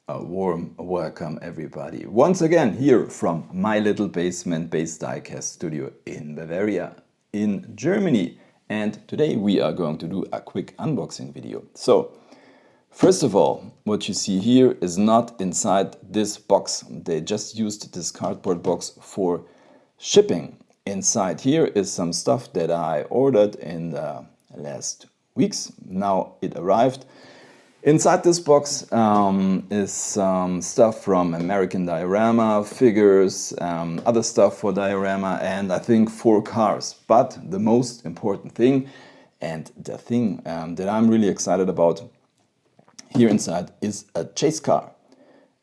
A warm welcome everybody. Once again here from my little basement-based diecast studio in Bavaria, in Germany. And today we are going to do a quick unboxing video. So, first of all, what you see here is not inside this box. They just used this cardboard box for shipping. Inside here is some stuff that I ordered in the last weeks. Now it arrived. Inside this box is some stuff from American Diorama, figures, other stuff for Diorama, and I think 4 cars. But the most important thing, and the thing that I'm really excited about here inside, is a chase car.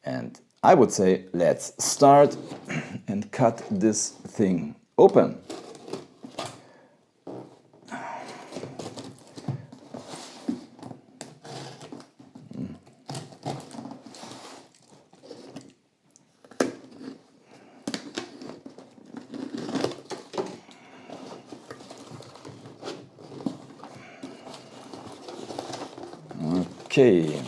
And I would say let's start and cut this thing open. Okay,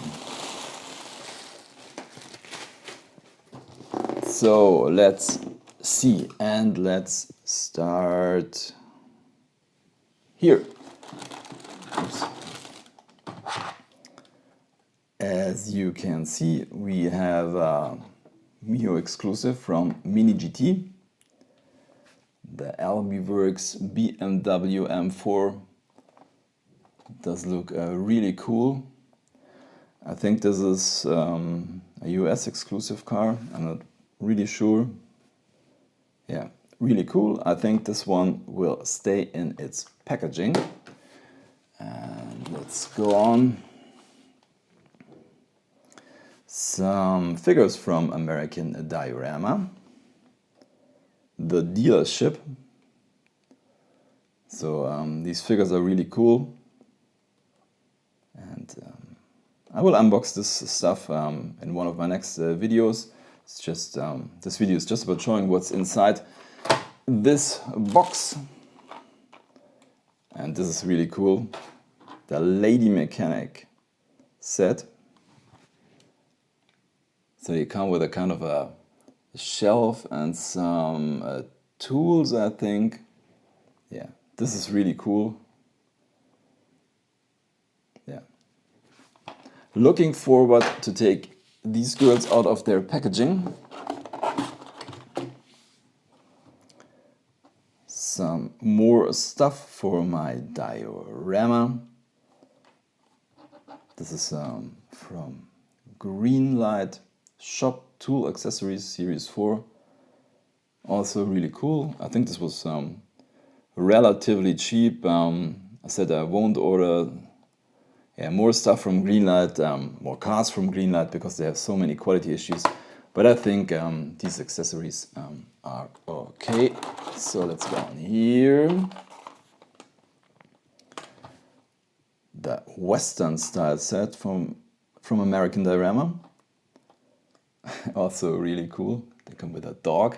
so let's see, and let's start here. Oops. As you can see, we have a MIJO Exclusive from Mini GT, the Works BMW M4. Does look really cool. I think this is a US exclusive car. I'm not really sure. Yeah, really cool. I think this one will stay in its packaging. And let's go on. Some figures from American Diorama. The dealership. So these figures are really cool. And I will unbox this stuff in one of my next videos. It's just this video is just about showing what's inside this box, and this is really cool. The Lady Mechanic set. So you come with a kind of a shelf and some tools, I think. Yeah, this is really cool. Yeah. Looking forward to take these girls out of their packaging. Some more stuff for my diorama. This is from Greenlight Shop Tool Accessories Series 4. Also really cool. I think this was relatively cheap. I said I won't order more stuff from Greenlight, more cars from Greenlight, because they have so many quality issues. But I think these accessories are okay. So let's go on here. The Western style set from American Diorama. Also really cool. They come with a dog,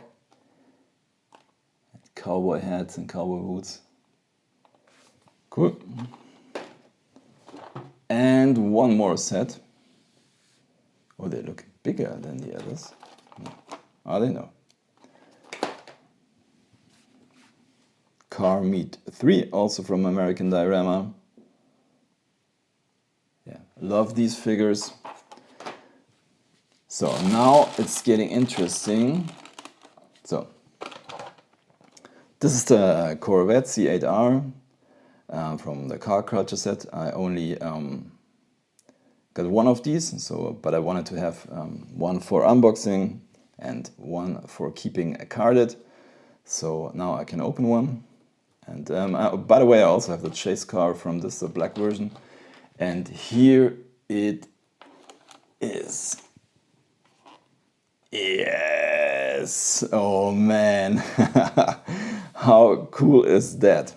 cowboy hats and cowboy boots. Cool. And one more set. Oh, they look bigger than the others. Oh, they know. Carmeet 3, also from American Diorama. Yeah, love these figures. So now it's getting interesting. So this is the Corvette C8R. From the car culture set. I only got one of these, but I wanted to have one for unboxing and one for keeping carded. So now I can open one. And by the way, I also have the chase car from this, the black version. And here it is. Yes! Oh man! How cool is that?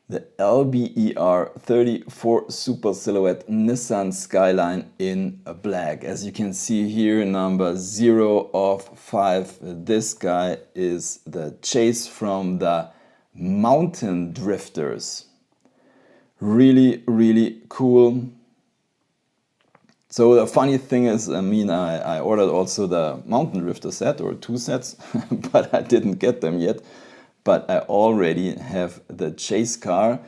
The LBER 34 Super Silhouette Nissan Skyline in black. As you can see here, number 0 of 5. This guy is the chase from the Mountain Drifters. Really, really cool. So the funny thing is, I mean, I ordered also the Mountain Drifter set, or 2 sets, but I didn't get them yet. But I already have the chase car,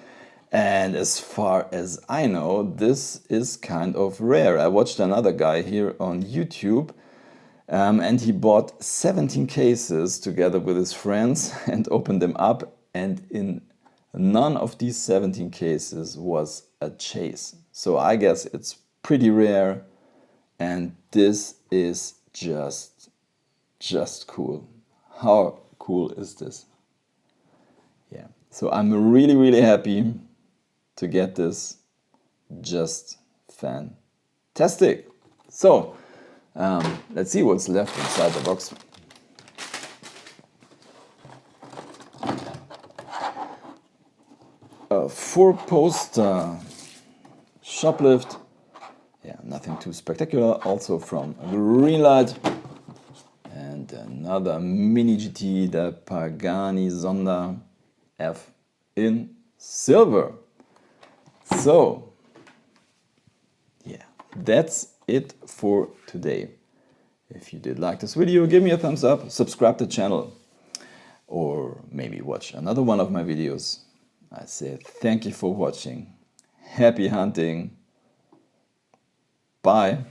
and as far as I know, this is kind of rare. I watched another guy here on YouTube, and he bought 17 cases together with his friends and opened them up, and in none of these 17 cases was a chase. So I guess it's pretty rare, and this is just cool. How cool is this? Yeah, so I'm really happy to get this. Just fantastic. So let's see what's left inside the box. A 4-poster shoplift. Yeah, nothing too spectacular. Also from Greenlight. And another mini GT, the Pagani Zonda F in silver. So, yeah, that's it for today. If you did like this video, give me a thumbs up, subscribe to the channel, or maybe watch another one of my videos. I say thank you for watching. Happy hunting. Bye.